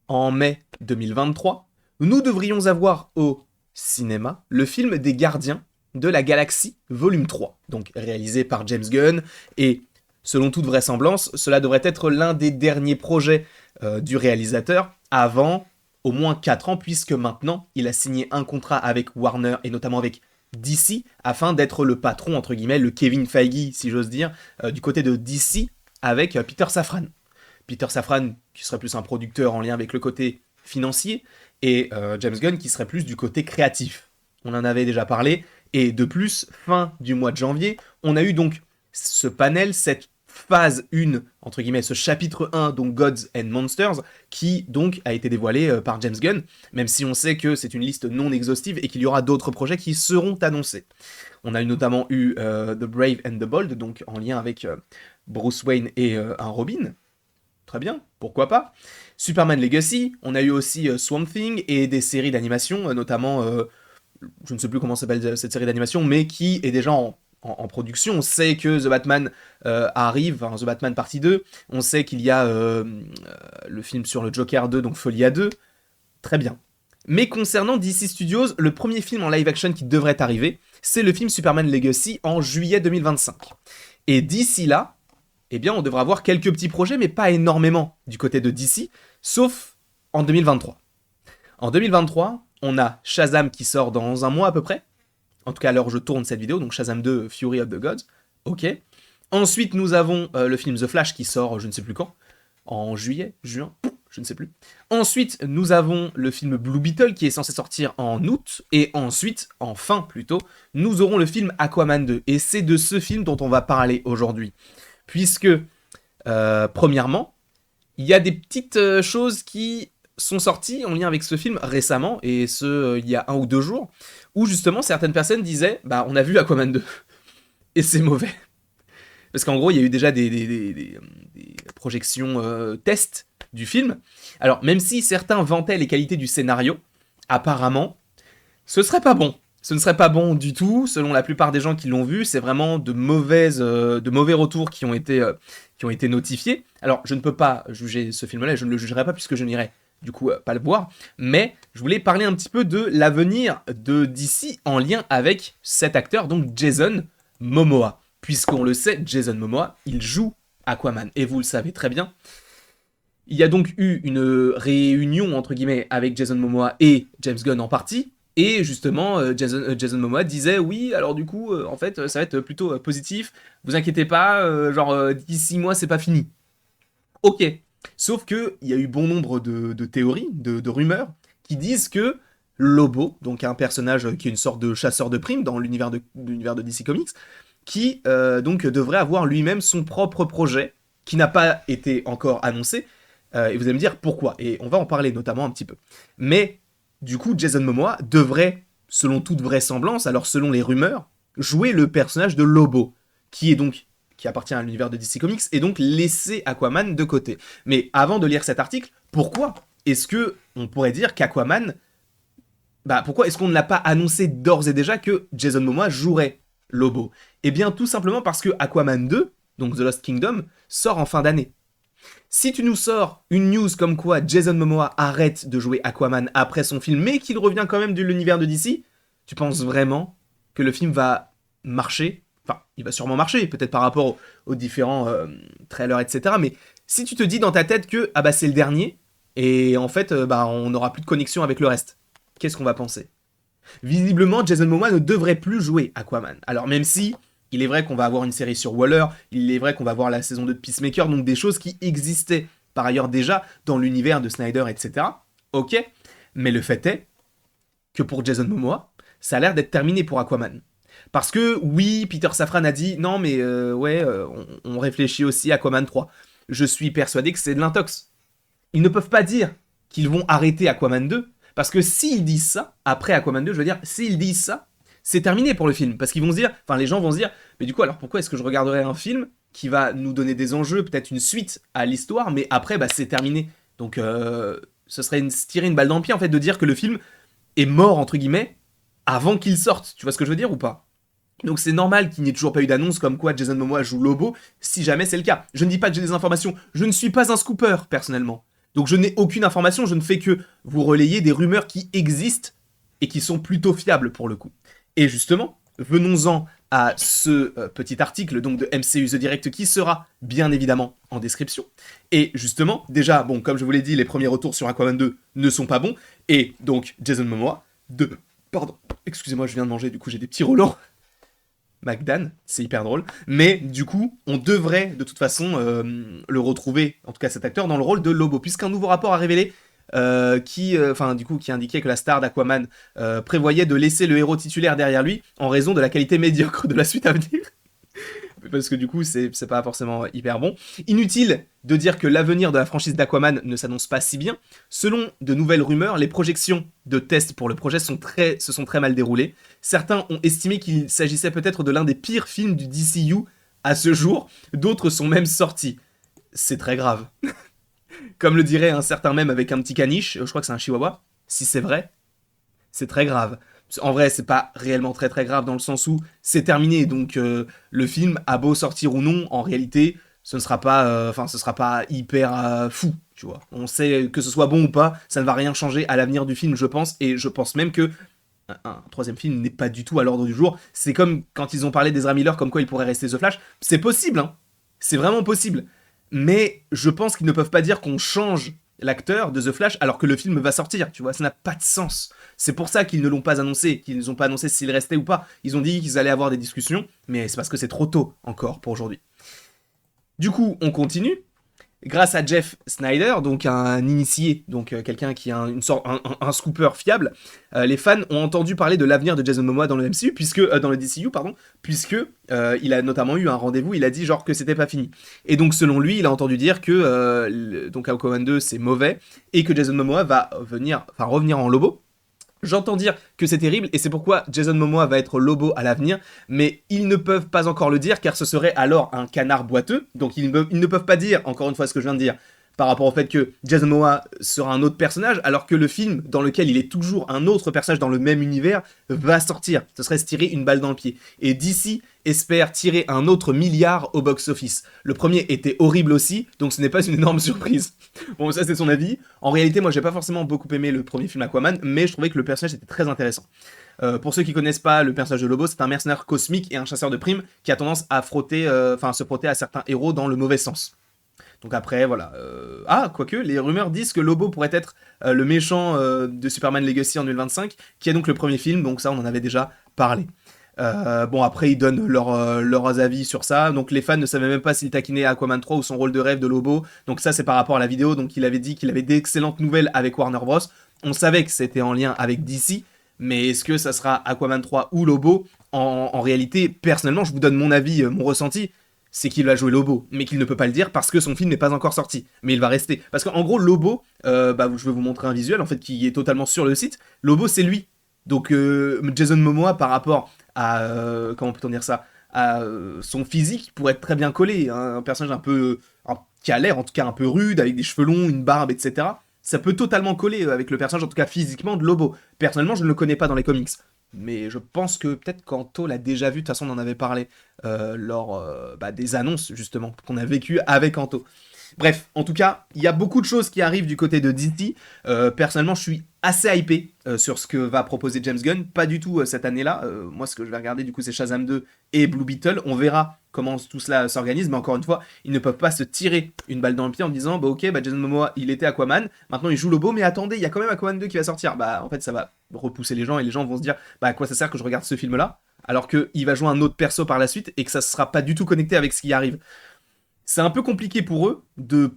en mai 2023, nous devrions avoir au cinéma le film des Gardiens de la Galaxie volume 3, donc réalisé par James Gunn, et selon toute vraisemblance, cela devrait être l'un des derniers projets du réalisateur avant au moins 4 ans, puisque maintenant il a signé un contrat avec Warner et notamment avec DC afin d'être le patron, entre guillemets, le Kevin Feige, si j'ose dire, du côté de DC avec Peter Safran. Peter Safran qui serait plus un producteur en lien avec le côté financier et James Gunn qui serait plus du côté créatif. On en avait déjà parlé et de plus, fin du mois de janvier, on a eu donc ce panel, cette phase 1, entre guillemets, ce chapitre 1, donc Gods and Monsters, qui donc a été dévoilé par James Gunn, même si on sait que c'est une liste non exhaustive et qu'il y aura d'autres projets qui seront annoncés. On a notamment eu The Brave and the Bold, donc en lien avec Bruce Wayne et un Robin. Très bien, pourquoi pas. Superman Legacy, on a eu aussi Swamp Thing et des séries d'animation, notamment, je ne sais plus comment s'appelle cette série d'animation, mais qui est déjà en production. On sait que The Batman arrive, The Batman partie 2. On sait qu'il y a le film sur le Joker 2, donc Folia 2. Très bien. Mais concernant DC Studios, le premier film en live action qui devrait arriver, c'est le film Superman Legacy en juillet 2025. Et d'ici là, eh bien, on devra avoir quelques petits projets, mais pas énormément du côté de DC, sauf en 2023. En 2023, on a Shazam qui sort dans un mois à peu près. En tout cas, alors je tourne cette vidéo, donc Shazam 2, Fury of the Gods. Ok. Ensuite, nous avons le film The Flash qui sort je ne sais plus quand. En juillet, juin, je ne sais plus. Ensuite, nous avons le film Blue Beetle qui est censé sortir en août. Et ensuite, enfin plutôt, nous aurons le film Aquaman 2. Et c'est de ce film dont on va parler aujourd'hui. Puisque, premièrement, il y a des petites choses qui sont sorties en lien avec ce film récemment, et il y a 1 ou 2 jours, où justement certaines personnes disaient « Bah, on a vu Aquaman 2 ». Et c'est mauvais. Parce qu'en gros, il y a eu déjà des projections tests du film. Alors, même si certains vantaient les qualités du scénario, apparemment, ce serait pas bon. Ce ne serait pas bon du tout, selon la plupart des gens qui l'ont vu, c'est vraiment de mauvais retours qui ont été notifiés. Alors, je ne peux pas juger ce film-là, et je ne le jugerai pas puisque je n'irai du coup pas le voir, mais je voulais parler un petit peu de l'avenir de DC en lien avec cet acteur, donc Jason Momoa. Puisqu'on le sait, Jason Momoa, il joue Aquaman, et vous le savez très bien. Il y a donc eu une réunion, entre guillemets, avec Jason Momoa et James Gunn en partie, et justement, Jason Momoa disait oui, alors du coup, en fait, ça va être plutôt positif. Vous inquiétez pas, d'ici 6 mois, c'est pas fini. Ok. Sauf que il y a eu bon nombre de théories, de rumeurs, qui disent que Lobo, donc un personnage qui est une sorte de chasseur de primes dans l'univers de DC Comics, qui donc devrait avoir lui-même son propre projet, qui n'a pas été encore annoncé. Et vous allez me dire pourquoi. Et on va en parler notamment un petit peu. Mais du coup, Jason Momoa devrait, selon toute vraisemblance, alors selon les rumeurs, jouer le personnage de Lobo, qui appartient à l'univers de DC Comics, et donc laisser Aquaman de côté. Mais avant de lire cet article, pourquoi est-ce que on pourrait dire qu'Aquaman... pourquoi est-ce qu'on ne l'a pas annoncé d'ores et déjà que Jason Momoa jouerait Lobo? Eh bien, tout simplement parce que Aquaman 2, donc The Lost Kingdom, sort en fin d'année. Si tu nous sors une news comme quoi Jason Momoa arrête de jouer Aquaman après son film, mais qu'il revient quand même de l'univers de DC, tu penses vraiment que le film va marcher? Enfin, il va sûrement marcher, peut-être par rapport aux différents trailers, etc. Mais si tu te dis dans ta tête que c'est le dernier, et en fait, on n'aura plus de connexion avec le reste, qu'est-ce qu'on va penser? Visiblement, Jason Momoa ne devrait plus jouer Aquaman. Alors même si, il est vrai qu'on va avoir une série sur Waller, il est vrai qu'on va avoir la saison 2 de Peacemaker, donc des choses qui existaient par ailleurs déjà dans l'univers de Snyder, etc. Ok, mais le fait est que pour Jason Momoa, ça a l'air d'être terminé pour Aquaman. Parce que oui, Peter Safran a dit non mais on réfléchit aussi à Aquaman 3. Je suis persuadé que c'est de l'intox. Ils ne peuvent pas dire qu'ils vont arrêter Aquaman 2, parce que s'ils disent ça, après Aquaman 2, je veux dire, s'ils disent ça, c'est terminé pour le film. Parce qu'ils vont se dire, enfin les gens vont se dire, mais du coup alors pourquoi est-ce que je regarderais un film qui va nous donner des enjeux, peut-être une suite à l'histoire, mais après c'est terminé. Donc ce serait se tirer une balle dans le pied en fait de dire que le film est mort entre guillemets avant qu'il sorte. Tu vois ce que je veux dire ou pas? Donc c'est normal qu'il n'y ait toujours pas eu d'annonce comme quoi Jason Momoa joue Lobo, si jamais c'est le cas. Je ne dis pas que j'ai des informations, je ne suis pas un scooper personnellement. Donc je n'ai aucune information, je ne fais que vous relayer des rumeurs qui existent et qui sont plutôt fiables pour le coup. Et justement, venons-en à ce petit article donc de MCU The Direct qui sera bien évidemment en description. Et justement, déjà, bon, comme je vous l'ai dit, les premiers retours sur Aquaman 2 ne sont pas bons. Et donc, Jason Momoa, pardon, excusez-moi, je viens de manger, du coup j'ai des petits relents. McDan, c'est hyper drôle. Mais du coup, on devrait de toute façon le retrouver, en tout cas cet acteur, dans le rôle de Lobo, puisqu'un nouveau rapport a révélé qui indiquait que la star d'Aquaman prévoyait de laisser le héros titulaire derrière lui en raison de la qualité médiocre de la suite à venir. Parce que du coup, c'est pas forcément hyper bon. Inutile de dire que l'avenir de la franchise d'Aquaman ne s'annonce pas si bien. Selon de nouvelles rumeurs, les projections de tests pour le projet se sont très mal déroulées. Certains ont estimé qu'il s'agissait peut-être de l'un des pires films du DCU à ce jour. D'autres sont même sortis. C'est très grave. Comme le dirait un certain mème avec un petit caniche, je crois que c'est un chihuahua, si c'est vrai, c'est très grave. En vrai, c'est pas réellement très très grave dans le sens où c'est terminé, donc le film a beau sortir ou non, en réalité, ce sera pas hyper fou, tu vois. On sait que ce soit bon ou pas, ça ne va rien changer à l'avenir du film, je pense, et je pense même que un troisième film n'est pas du tout à l'ordre du jour. C'est comme quand ils ont parlé d'Ezra Miller, comme quoi il pourrait rester The Flash. C'est possible, hein. C'est vraiment possible. Mais je pense qu'ils ne peuvent pas dire qu'on change l'acteur de The Flash alors que le film va sortir, tu vois, ça n'a pas de sens. C'est pour ça qu'ils ne l'ont pas annoncé, qu'ils n'ont pas annoncé s'il restait ou pas. Ils ont dit qu'ils allaient avoir des discussions, mais c'est parce que c'est trop tôt encore pour aujourd'hui. Du coup, on continue. Grâce à Jeff Snyder, donc un initié, donc quelqu'un qui a un scooper fiable, les fans ont entendu parler de l'avenir de Jason Momoa dans le MCU, dans le DCU, puisque il a notamment eu un rendez-vous, il a dit genre que c'était pas fini. Et donc selon lui, il a entendu dire que donc Aquaman 2 c'est mauvais et que Jason Momoa va revenir en Lobo. J'entends dire que c'est terrible et c'est pourquoi Jason Momoa va être Lobo à l'avenir, mais ils ne peuvent pas encore le dire car ce serait alors un canard boiteux, donc ils ne peuvent pas dire, encore une fois ce que je viens de dire, par rapport au fait que Jason Momoa sera un autre personnage, alors que le film dans lequel il est toujours un autre personnage dans le même univers va sortir. Ce serait se tirer une balle dans le pied. Et DC espère tirer un autre milliard au box-office. Le premier était horrible aussi, donc ce n'est pas une énorme surprise. Bon, ça c'est son avis. En réalité, moi j'ai pas forcément beaucoup aimé le premier film Aquaman, mais je trouvais que le personnage était très intéressant. Pour ceux qui connaissent pas le personnage de Lobo, c'est un mercenaire cosmique et un chasseur de primes qui a tendance à se frotter à certains héros dans le mauvais sens. Donc après, voilà. Quoique, les rumeurs disent que Lobo pourrait être le méchant de Superman Legacy en 2025, qui est donc le premier film, donc ça on en avait déjà parlé. Après ils donnent leurs avis sur ça, donc les fans ne savaient même pas s'il taquinait Aquaman 3 ou son rôle de rêve de Lobo, donc ça c'est par rapport à la vidéo, donc il avait dit qu'il avait d'excellentes nouvelles avec Warner Bros. On savait que c'était en lien avec DC, mais est-ce que ça sera Aquaman 3 ou Lobo en réalité, personnellement, je vous donne mon avis, mon ressenti, c'est qu'il va jouer Lobo, mais qu'il ne peut pas le dire parce que son film n'est pas encore sorti. Mais il va rester. Parce qu'en gros, Lobo, je vais vous montrer un visuel, en fait, qui est totalement sur le site. Lobo, c'est lui. Donc, Jason Momoa, par rapport à... comment peut-on dire ça, à son physique, pourrait être très bien collé. Hein, un personnage qui a l'air, en tout cas, un peu rude, avec des cheveux longs, une barbe, etc. Ça peut totalement coller avec le personnage, en tout cas, physiquement, de Lobo. Personnellement, je ne le connais pas dans les comics. Mais je pense que peut-être qu'Anto l'a déjà vu, de toute façon on en avait parlé lors des annonces justement qu'on a vécues avec Anto. Bref, en tout cas, il y a beaucoup de choses qui arrivent du côté de DC. Personnellement, je suis assez hypé sur ce que va proposer James Gunn. Pas du tout cette année-là. Moi, ce que je vais regarder, du coup, c'est Shazam 2 et Blue Beetle. On verra comment tout cela s'organise. Mais encore une fois, ils ne peuvent pas se tirer une balle dans le pied en disant Jason Momoa, il était Aquaman. Maintenant, il joue Lobo. Mais attendez, il y a quand même Aquaman 2 qui va sortir. En fait, ça va repousser les gens et les gens vont se dire à quoi ça sert que je regarde ce film-là alors qu'il va jouer un autre perso par la suite et que ça ne sera pas du tout connecté avec ce qui arrive. C'est un peu compliqué pour eux de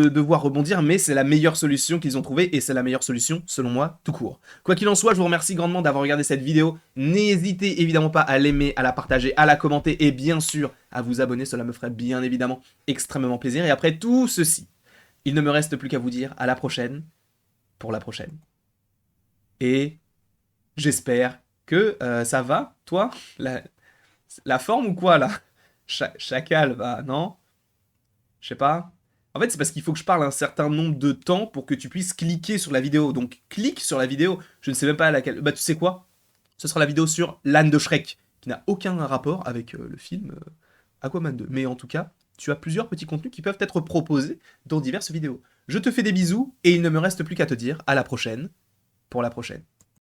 devoir rebondir, mais c'est la meilleure solution qu'ils ont trouvée, et c'est la meilleure solution, selon moi, tout court. Quoi qu'il en soit, je vous remercie grandement d'avoir regardé cette vidéo. N'hésitez évidemment pas à l'aimer, à la partager, à la commenter, et bien sûr, à vous abonner, cela me ferait bien évidemment extrêmement plaisir. Et après tout ceci, il ne me reste plus qu'à vous dire à la prochaine, pour la prochaine. Et j'espère que ça va, toi, la forme ou quoi, là Chacal, bah non. Je sais pas. En fait, c'est parce qu'il faut que je parle un certain nombre de temps pour que tu puisses cliquer sur la vidéo. Donc, clique sur la vidéo. Je ne sais même pas à laquelle. Tu sais quoi? Ce sera la vidéo sur l'âne de Shrek, qui n'a aucun rapport avec le film Aquaman 2. Mais en tout cas, tu as plusieurs petits contenus qui peuvent être proposés dans diverses vidéos. Je te fais des bisous et il ne me reste plus qu'à te dire à la prochaine pour la prochaine.